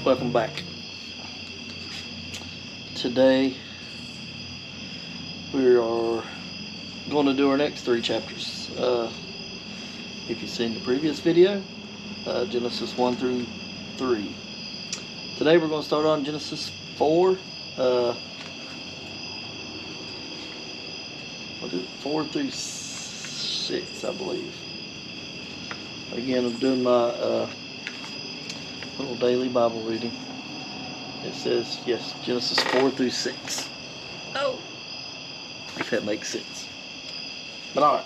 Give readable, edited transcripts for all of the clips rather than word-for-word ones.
Welcome back. Today we are going to do our next 3 chapters. If you've seen the previous video, Genesis 1 through 3. Today we're going to start on Genesis 4. 4 through 6, I believe. Again, I'm doing my little daily Bible reading. It says, yes, Genesis 4 through 6. Oh! If that makes sense. But alright.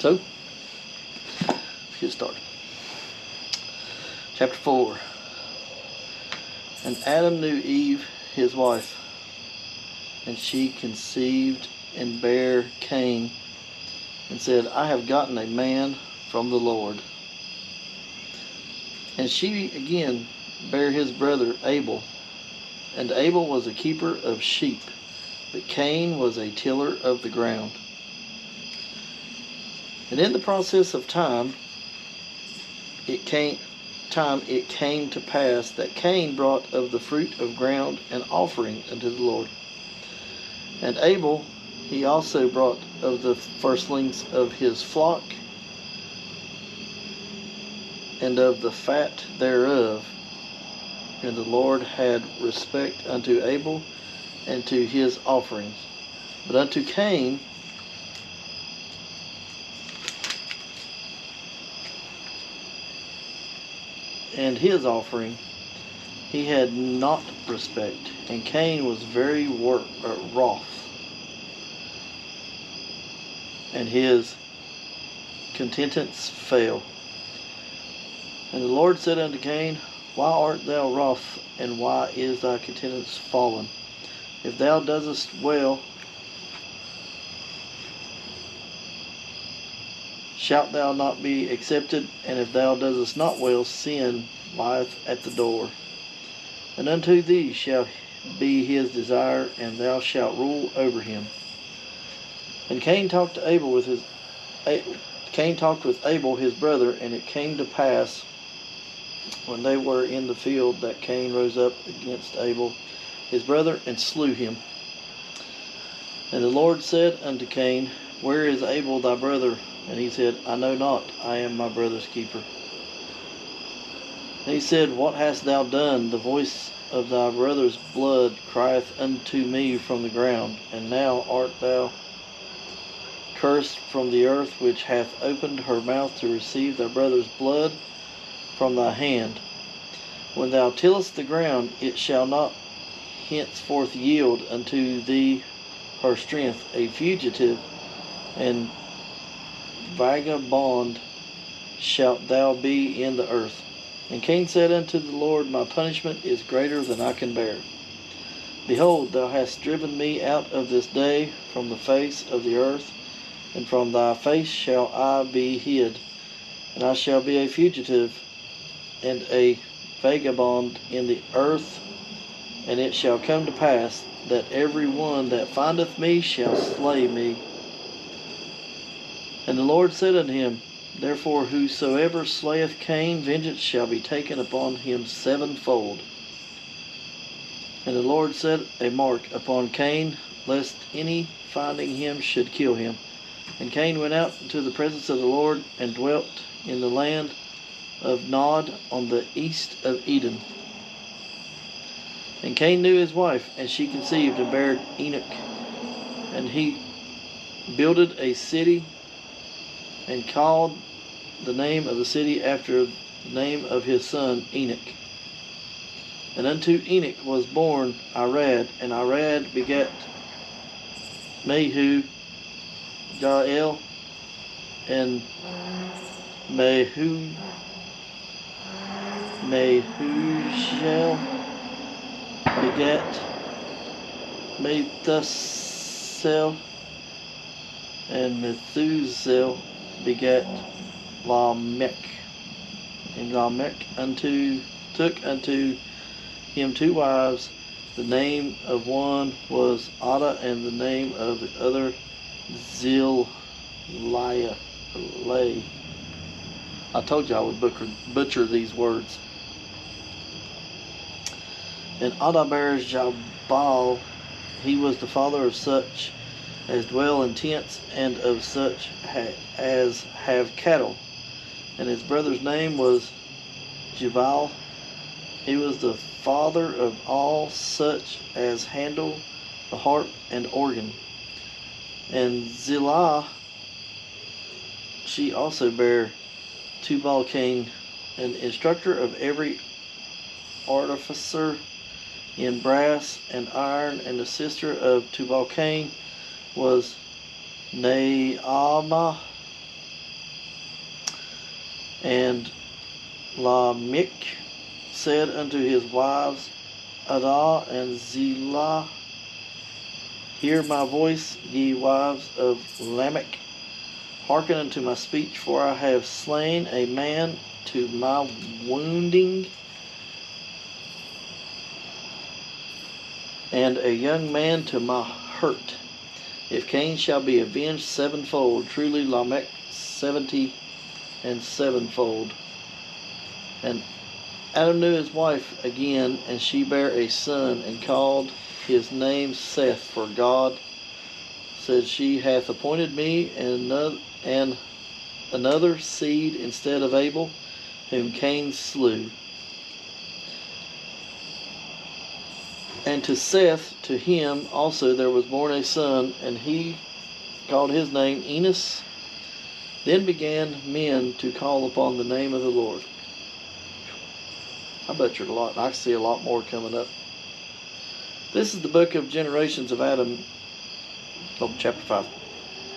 So, let's get started. Chapter 4. And Adam knew Eve, his wife, and she conceived and bare Cain, and said, I have gotten a man from the Lord. And she again bare his brother Abel. And Abel was a keeper of sheep, but Cain was a tiller of the ground. And in the process of time, it came to pass that Cain brought of the fruit of ground an offering unto the Lord. And Abel he also brought of the firstlings of his flock, and of the fat thereof. And the Lord had respect unto Abel and to his offerings. But unto Cain and his offering he had not respect, and Cain was very wroth, and his countenance fell. And the Lord said unto Cain, Why art thou wroth, and why is thy countenance fallen? If thou doest well, shalt thou not be accepted, and if thou doest not well, sin lieth at the door. And unto thee shall be his desire, and thou shalt rule over him. And Cain talked with Abel his brother, and it came to pass, when they were in the field, that Cain rose up against Abel his brother, and slew him. And the Lord said unto Cain, Where is Abel thy brother? And he said, I know not, I am my brother's keeper. And he said, What hast thou done? The voice of thy brother's blood crieth unto me from the ground, and now art thou cursed from the earth, which hath opened her mouth to receive thy brother's blood from thy hand. When thou tillest the ground, it shall not henceforth yield unto thee her strength. A fugitive and vagabond shalt thou be in the earth. And Cain said unto the Lord, My punishment is greater than I can bear. Behold, thou hast driven me out of this day from the face of the earth, and from thy face shall I be hid, and I shall be a fugitive and a vagabond in the earth. And it shall come to pass that every one that findeth me shall slay me. And the Lord said unto him, Therefore whosoever slayeth Cain, vengeance shall be taken upon him sevenfold. And the Lord set a mark upon Cain, lest any finding him should kill him. And Cain went out into the presence of the Lord, and dwelt in the land of Nod on the east of Eden. And Cain knew his wife, and she conceived and bare Enoch. And he builded a city, and called the name of the city after the name of his son Enoch. And unto Enoch was born Irad, and Irad begat Mehu, Jael, and Mehujael begat Methuselah, and Methuselah begat Lamech. And Lamech took unto him 2 wives. The name of one was Ada, and the name of the other Zillah. I told you I would butcher these words. And Adaber Jabal, he was the father of such as dwell in tents, and of such as have cattle. And his brother's name was Jabal. He was the father of all such as handle the harp and organ. And Zillah, she also bare Tubal-Cain, an instructor of every artificer in brass and iron, and the sister of Tubal-Cain was Naamah. And Lamech said unto his wives Adah and Zillah, hear my voice, ye wives of Lamech, hearken unto my speech, for I have slain a man to my wounding, and a young man to my hurt. If Cain shall be avenged sevenfold, truly Lamech 70 and sevenfold. And Adam knew his wife again, and she bare a son, and called his name Seth, for God said, she hath appointed me and another seed instead of Abel, whom Cain slew. And to Seth, to him also there was born a son, and he called his name Enos. Then began men to call upon the name of the Lord. I butchered a lot, and I see a lot more coming up. This is the book of generations of Adam, chapter 5.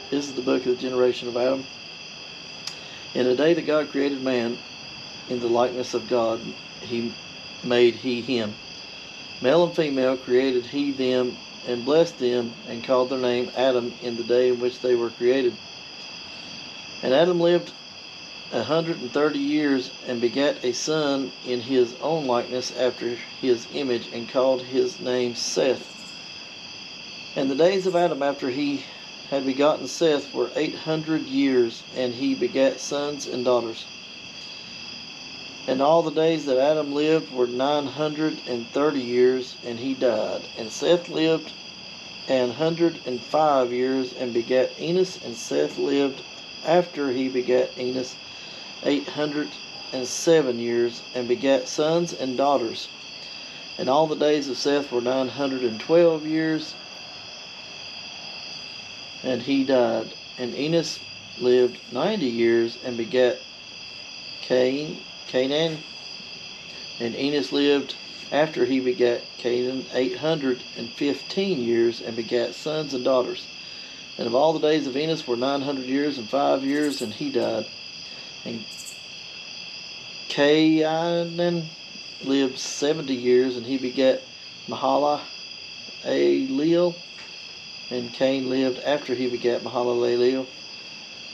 This is the book of the generation of Adam. In the day that God created man, in the likeness of God, he made he him. Male and female created he them, and blessed them, and called their name Adam in the day in which they were created. And Adam lived 130 years, and begat a son in his own likeness after his image, and called his name Seth. And the days of Adam after he had begotten Seth were 800 years, and he begat sons and daughters. And all the days that Adam lived were 930 years, and he died. And Seth lived 105 years, and begat Enos. And Seth lived after he begat Enos 807 years, and begat sons and daughters. And all the days of Seth were 912 years, and he died. And Enos lived 90 years, and begat Canaan. And Enos lived after he begat Canaan 815 years, and begat sons and daughters. And of all the days of Enos were 900 years and 5 years, and he died. And Canaan lived 70 years, and he begat Mahalaleel. And Cain lived after he begat Mahalaleel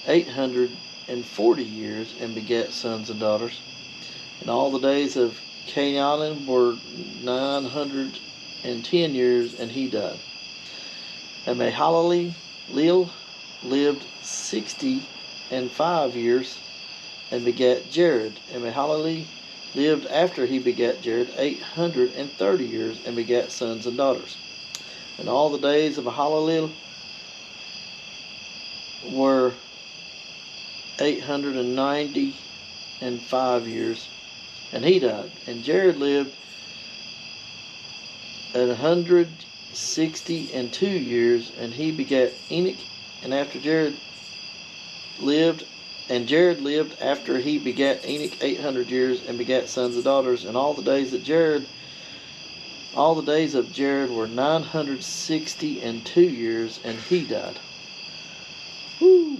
840 years, and begat sons and daughters. And all the days of Canaan were 910 years, and he died. And Mahalaleel lived 65 years, and begat Jared. And Mahalaleel lived after he begat Jared 830 years, and begat sons and daughters. And all the days of Mahalaleel were 895 years, and he died. And Jared lived 162 years, and he begat Enoch. And Jared lived after he begat Enoch 800 years, and begat sons and daughters. And all the days of Jared were 962 years, and he died. Woo!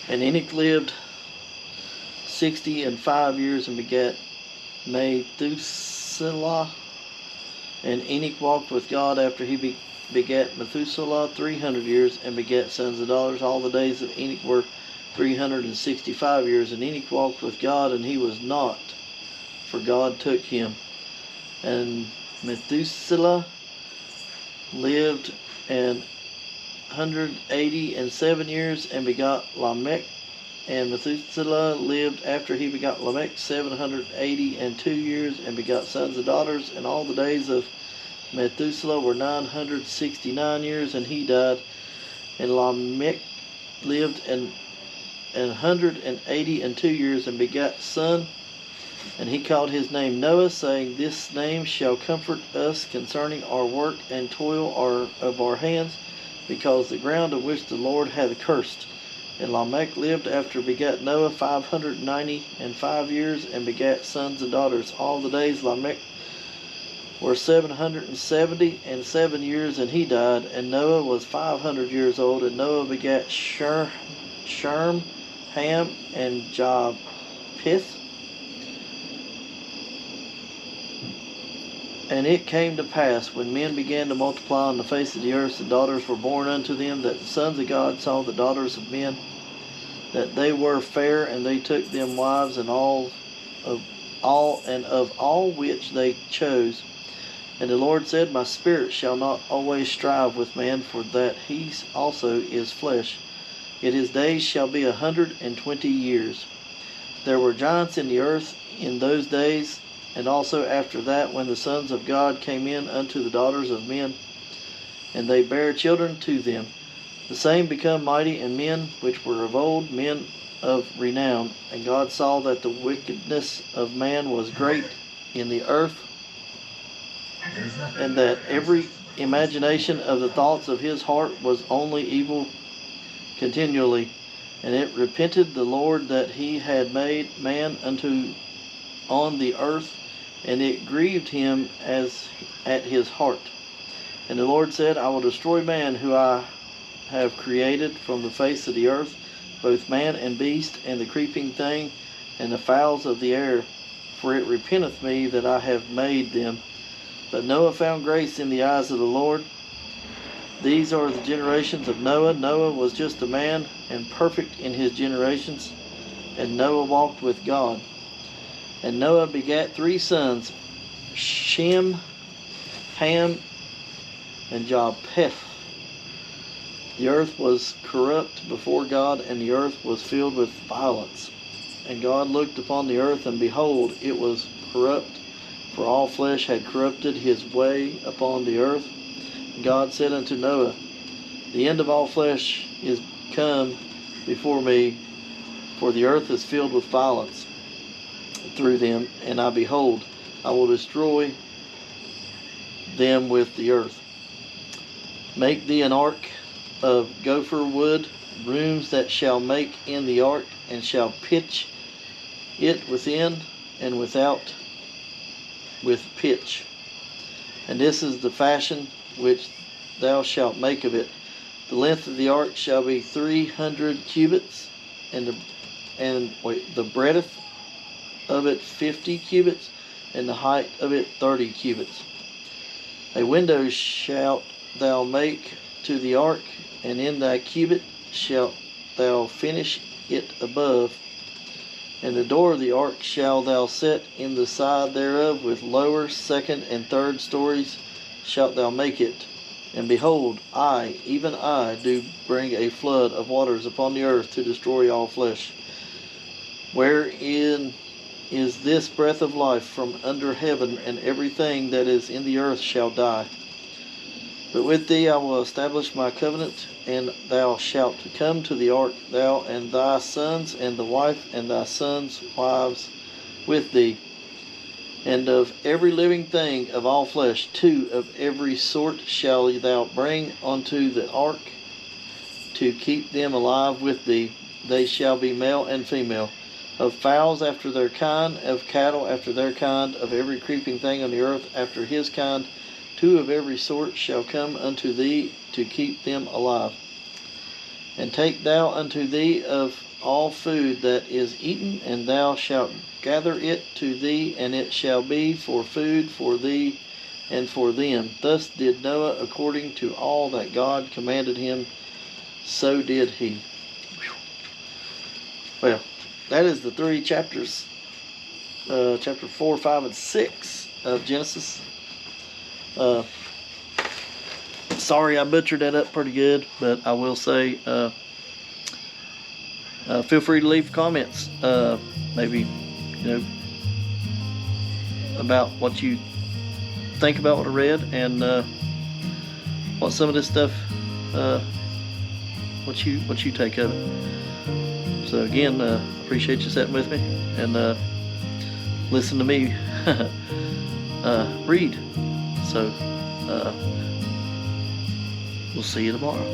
And Enoch lived 65 years, and begat Methuselah. And Enoch walked with God after he begat Methuselah 300 years, and begat sons and daughters. All the days of Enoch were 365 years, and Enoch walked with God, and he was not, for God took him. And Methuselah lived and 787 years and begot Lamech. And Methuselah lived after he begot Lamech 782 years and begot sons and daughters. And all the days of Methuselah were 969 years, and he died. And Lamech lived 182 years and begat a son. And he called his name Noah, saying, This name shall comfort us concerning our work and toil of our hands, because the ground of which the Lord hath cursed. And Lamech lived after begat Noah 595 years and begat sons and daughters. All the days Lamech were 777 years, and he died. And Noah was 500 years old. And Noah begat Sherm, Ham, and Japheth. And it came to pass, when men began to multiply on the face of the earth, and daughters were born unto them, that the sons of God saw the daughters of men, that they were fair, and they took them wives, and of all which they chose. And the Lord said, My spirit shall not always strive with man, for that he also is flesh. Yet his days shall be 120 years. There were giants in the earth in those days, and also after that, when the sons of God came in unto the daughters of men, and they bare children to them. The same become mighty in men which were of old, men of renown. And God saw that the wickedness of man was great in the earth, and that every imagination of the thoughts of his heart was only evil continually. And it repented the Lord that he had made man on the earth, and it grieved him as at his heart. And the Lord said, I will destroy man who I have created from the face of the earth, both man and beast, and the creeping thing, and the fowls of the air, for it repenteth me that I have made them. But Noah found grace in the eyes of the Lord. These are the generations of Noah. Noah was just a man, and perfect in his generations, and Noah walked with God. And Noah begat 3 sons, Shem, Ham, and Japheth. The earth was corrupt before God, and the earth was filled with violence. And God looked upon the earth, and behold, it was corrupt, for all flesh had corrupted his way upon the earth. And God said unto Noah, The end of all flesh is come before me, for the earth is filled with violence through them, and behold, I will destroy them with the earth. Make thee an ark of gopher wood, rooms that shall make in the ark, and shall pitch it within and without with pitch. And this is the fashion which thou shalt make of it. The length of the ark shall be 300 cubits, and the breadth of it 50 cubits, and the height of it 30 cubits. A window shalt thou make to the ark, and in thy cubit shalt thou finish it above. And the door of the ark shalt thou set in the side thereof, with lower, second, and third stories shalt thou make it. And behold, I, even I, do bring a flood of waters upon the earth to destroy all flesh. Wherein is this breath of life from under heaven, and everything that is in the earth shall die. But with thee I will establish my covenant, and thou shalt come to the ark, thou and thy sons, and the wife and thy sons' wives with thee. And of every living thing of all flesh, 2 of every sort shall thou bring unto the ark, to keep them alive with thee. They shall be male and female. Of fowls after their kind, of cattle after their kind, of every creeping thing on the earth after his kind, 2 of every sort shall come unto thee, to keep them alive. And take thou unto thee of all food that is eaten, and thou shalt gather it to thee, and it shall be for food for thee and for them. Thus did Noah according to all that God commanded him, so did he. Well, that is the 3 chapters, chapter 4, 5, and 6 of Genesis. Sorry I butchered that up pretty good, but I will say, feel free to leave comments. Maybe, about what you think about what I read, and what some of this stuff, what you take of it. So again, appreciate you sitting with me and listen to me read. So we'll see you tomorrow.